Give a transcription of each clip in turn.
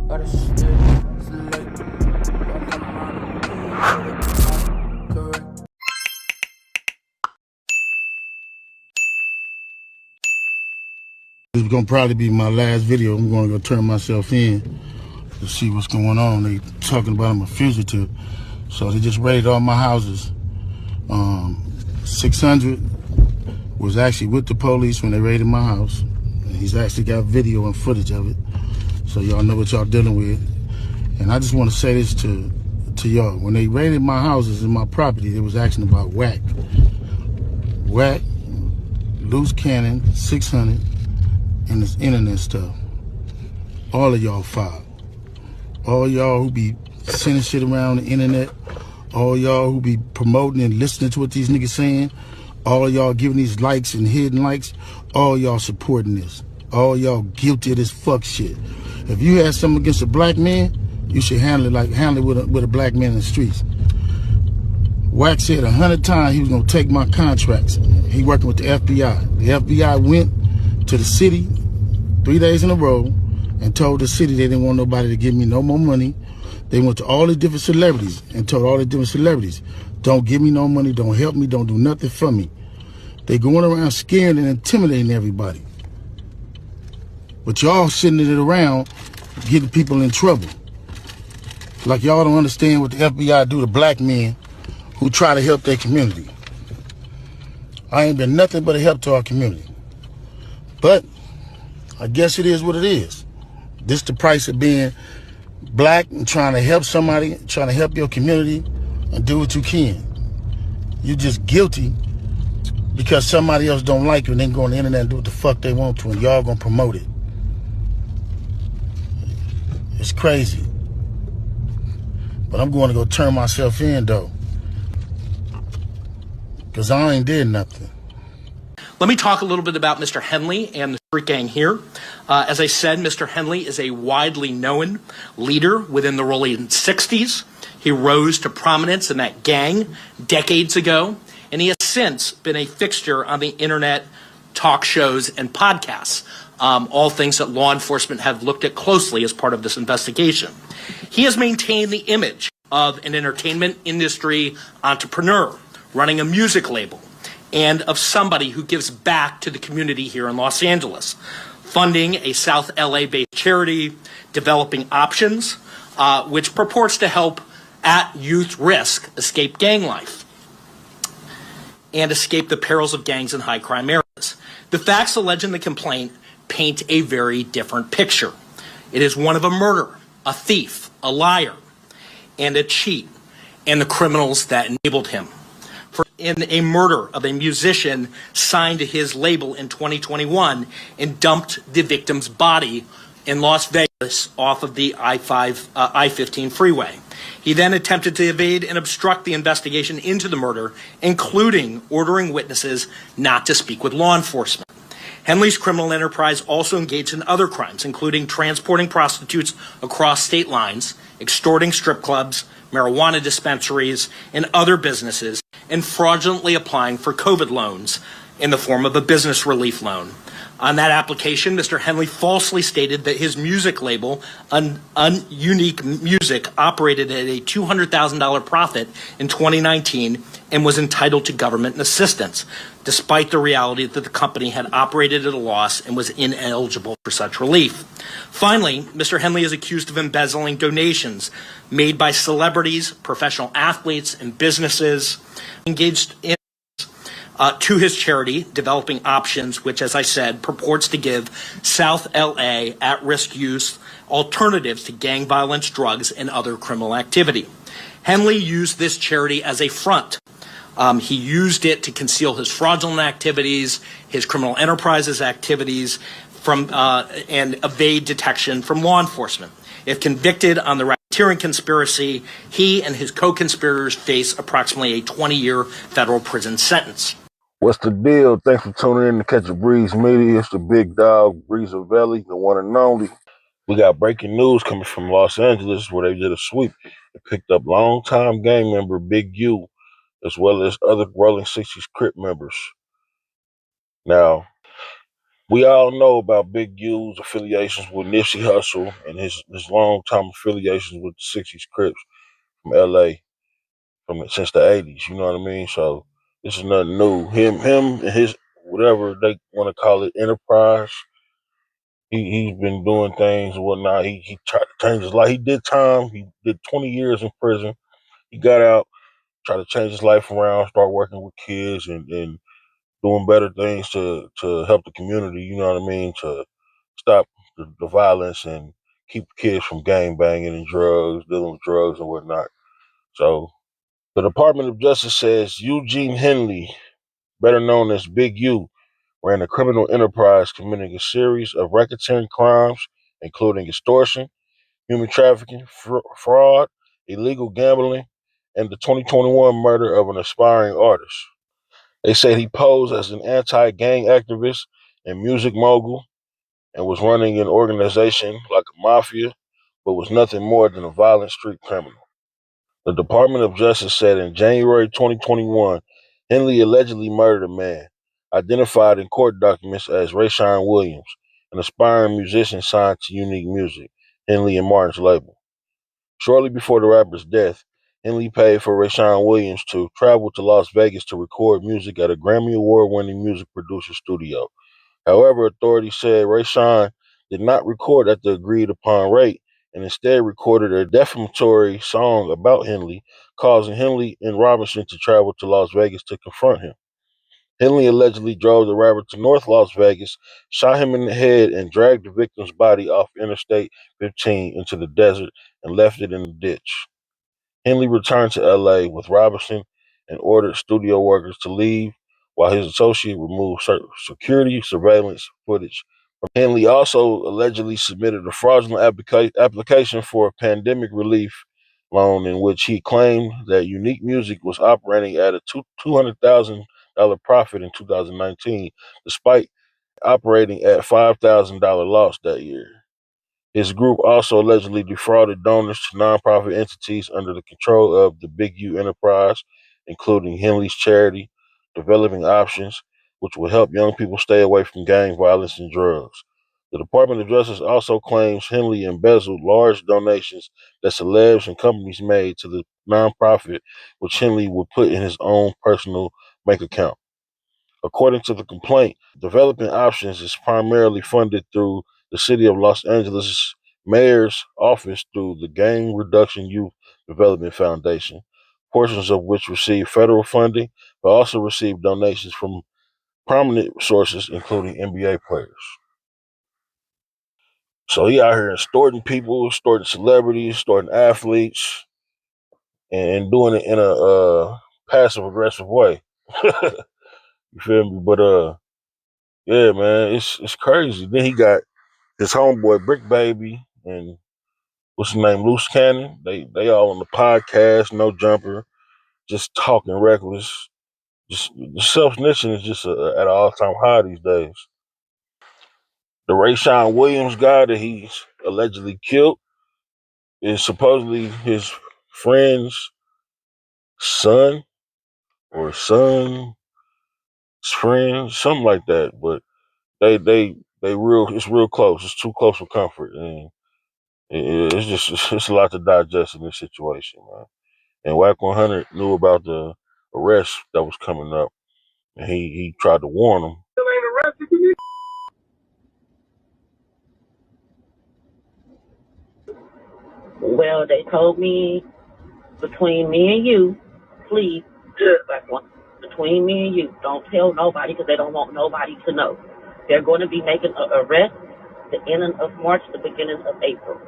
Got a stick, select. Correct. This is gonna probably be my last video. I'm gonna go turn myself in to see what's going on. They talking about I'm a fugitive. So they just raided all my houses. 600 was actually with the police when they raided my house. And he's actually got video and footage of it. So y'all know what y'all dealing with. And I just want to say this to y'all. When they raided my houses and my property, they was asking about Wack. Wack, loose cannon, 600, and this internet stuff. All of y'all filed. All y'all who be sending shit around the internet, all y'all who be promoting and listening to what these niggas saying, all y'all giving these likes and hidden likes, all y'all supporting this. All y'all guilty of this fuck shit. If you had something against a black man, you should handle it with a black man in the streets. Wack said 100 times he was gonna take my contracts. He working with the FBI. The FBI went to the city 3 days in a row and told the city they didn't want nobody to give me no more money. They went to all the different celebrities and told all the different celebrities, don't give me no money, don't help me, don't do nothing for me. They going around scaring and intimidating everybody. But y'all sitting it around getting people in trouble. Like y'all don't understand what the FBI do to black men who try to help their community. I ain't been nothing but a help to our community. But I guess it is what it is. This the price of being black and trying to help somebody, trying to help your community and do what you can. You're just guilty because somebody else don't like you and they can go on the internet and do what the fuck they want to and y'all gonna promote it. It's crazy. But I'm going to go turn myself in though. Because I ain't did nothing. Let me talk a little bit about Mr. Henley and the street gang here. As I said, Mr. Henley is a widely known leader within the rolling 60s. He rose to prominence in that gang decades ago, and he has since been a fixture on the internet, talk shows, and podcasts, all things that law enforcement have looked at closely as part of this investigation. He has maintained the image of an entertainment industry entrepreneur running a music label, and of somebody who gives back to the community here in Los Angeles, funding a South LA-based charity, developing options, which purports to help at youth risk escape gang life and escape the perils of gangs in high crime areas. The facts alleged in the complaint paint a very different picture. It is one of a murderer, a thief, a liar, and a cheat, and the criminals that enabled him. In a murder of a musician signed to his label in 2021 and dumped the victim's body in Las Vegas off of the I-15 freeway. He then attempted to evade and obstruct the investigation into the murder, including ordering witnesses not to speak with law enforcement. Henley's criminal enterprise also engaged in other crimes, including transporting prostitutes across state lines, extorting strip clubs, marijuana dispensaries, and other businesses, and fraudulently applying for COVID loans in the form of a business relief loan. On that application, Mr. Henley falsely stated that his music label, Unique Music, operated at a $200,000 profit in 2019 and was entitled to government assistance, despite the reality that the company had operated at a loss and was ineligible for such relief. Finally, Mr. Henley is accused of embezzling donations made by celebrities, professional athletes, and businesses engaged in to his charity, Developing Options, which, as I said, purports to give South LA at-risk youth alternatives to gang violence, drugs, and other criminal activity. Henley used this charity as a front. He used it to conceal his fraudulent activities, his criminal enterprises activities, and evade detection from law enforcement. If convicted on the racketeering conspiracy, he and his co-conspirators face approximately a 20-year federal prison sentence. What's the deal? Thanks for tuning in to Catch a Breeze Media. It's the big dog, Breeze Valley, the one and only. We got breaking news coming from Los Angeles where they did a sweep and picked up longtime gang member Big U, as well as other Rolling 60s Crip members. Now, We all know about Big U's affiliations with Nipsey Hussle and his long time affiliations with the '60s Crips from LA since the '80s. You know what I mean? So this is nothing new. Him and his whatever they want to call it enterprise. He's been doing things and whatnot. He tried to change his life. He did time. He did 20 years in prison. He got out, tried to change his life around, start working with kids and doing better things to help the community. You know what I mean? To stop the violence and keep kids from gang banging and drugs, dealing with drugs and whatnot. So the Department of Justice says Eugene Henley, better known as Big U, ran a criminal enterprise committing a series of racketeering crimes, including extortion, human trafficking, fraud, illegal gambling, and the 2021 murder of an aspiring artist. They said he posed as an anti-gang activist and music mogul and was running an organization like a mafia, but was nothing more than a violent street criminal. The Department of Justice said in January 2021, Henley allegedly murdered a man, identified in court documents as Rayshawn Williams, an aspiring musician signed to Unique Music, Henley and Martin's label. Shortly before the rapper's death, Henley paid for Rayshawn Williams to travel to Las Vegas to record music at a Grammy Award-winning music producer studio. However, authorities said Rayshawn did not record at the agreed upon rate and instead recorded a defamatory song about Henley, causing Henley and Robinson to travel to Las Vegas to confront him. Henley allegedly drove the rapper to North Las Vegas, shot him in the head, and dragged the victim's body off Interstate 15 into the desert and left it in the ditch. Henley returned to LA with Robinson and ordered studio workers to leave while his associate removed security surveillance footage. Henley also allegedly submitted a fraudulent application for a pandemic relief loan in which he claimed that Unique Music was operating at a $200,000 profit in 2019, despite operating at $5,000 loss that year. His group also allegedly defrauded donors to nonprofit entities under the control of the Big U enterprise, including Henley's charity, Developing Options, which will help young people stay away from gang violence and drugs. The Department of Justice also claims Henley embezzled large donations that celebs and companies made to the nonprofit, which Henley would put in his own personal bank account. According to the complaint, Developing Options is primarily funded through the City of Los Angeles Mayor's Office through the Gang Reduction Youth Development Foundation, portions of which receive federal funding, but also receive donations from prominent sources, including NBA players. So he out here extorting people, extorting celebrities, extorting athletes, and doing it in a passive aggressive way. You feel me? But yeah, man, it's crazy. Then he got his homeboy Brick Baby and what's his name, Loose Cannon. They all on the podcast, no jumper, just talking reckless. Just the self snitching is just at an all time high these days. The Rayshawn Williams guy that he's allegedly killed is supposedly his friend's son or son's friend, something like that. But they real it's real close. It's too close for comfort, and it's just it's a lot to digest in this situation, man. And Wack 100 knew about the arrest that was coming up, and he tried to warn them. Well, they told me between me and you, please, like one, between me and you, don't tell nobody because they don't want nobody to know. They're going to be making an arrest the ending of March, the beginning of April.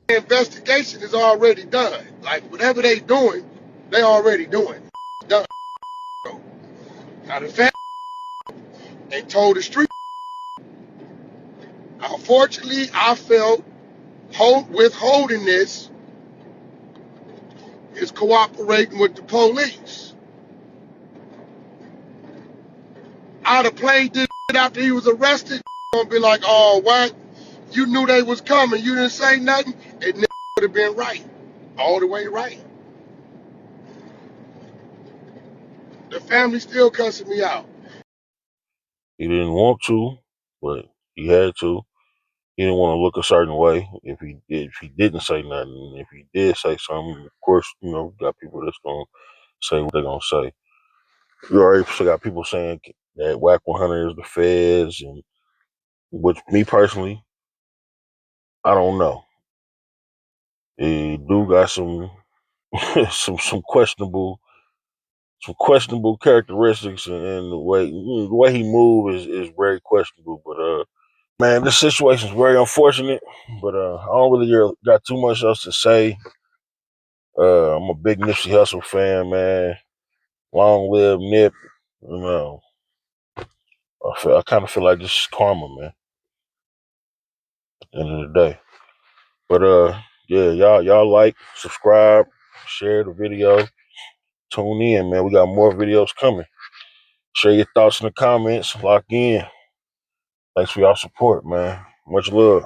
The investigation is already done. Like whatever they doing, they already doing. Done. Now the fact they told the street. Unfortunately, I felt withholding this is cooperating with the police. I'd have played this after he was arrested. Gonna be like, oh, what? You knew they was coming. You didn't say nothing. It would have been right, all the way right. The family still cussing me out. He didn't want to, but he had to. He didn't want to look a certain way if he didn't say nothing. If he did say something, of course, got people that's gonna say what they're gonna say. You already got people saying that Wack 100 is the feds, and which me personally, I don't know. He do got some some questionable characteristics, and the way he move is very questionable. But man, this situation is very unfortunate. But I don't really got too much else to say. I'm a big Nipsey Hussle fan, man. Long live Nip. You know, I kind of feel like this is karma, man. At the end of the day. But yeah, y'all like, subscribe, share the video, tune in, man. We got more videos coming. Share your thoughts in the comments. Lock in. Thanks for y'all support, man. Much love.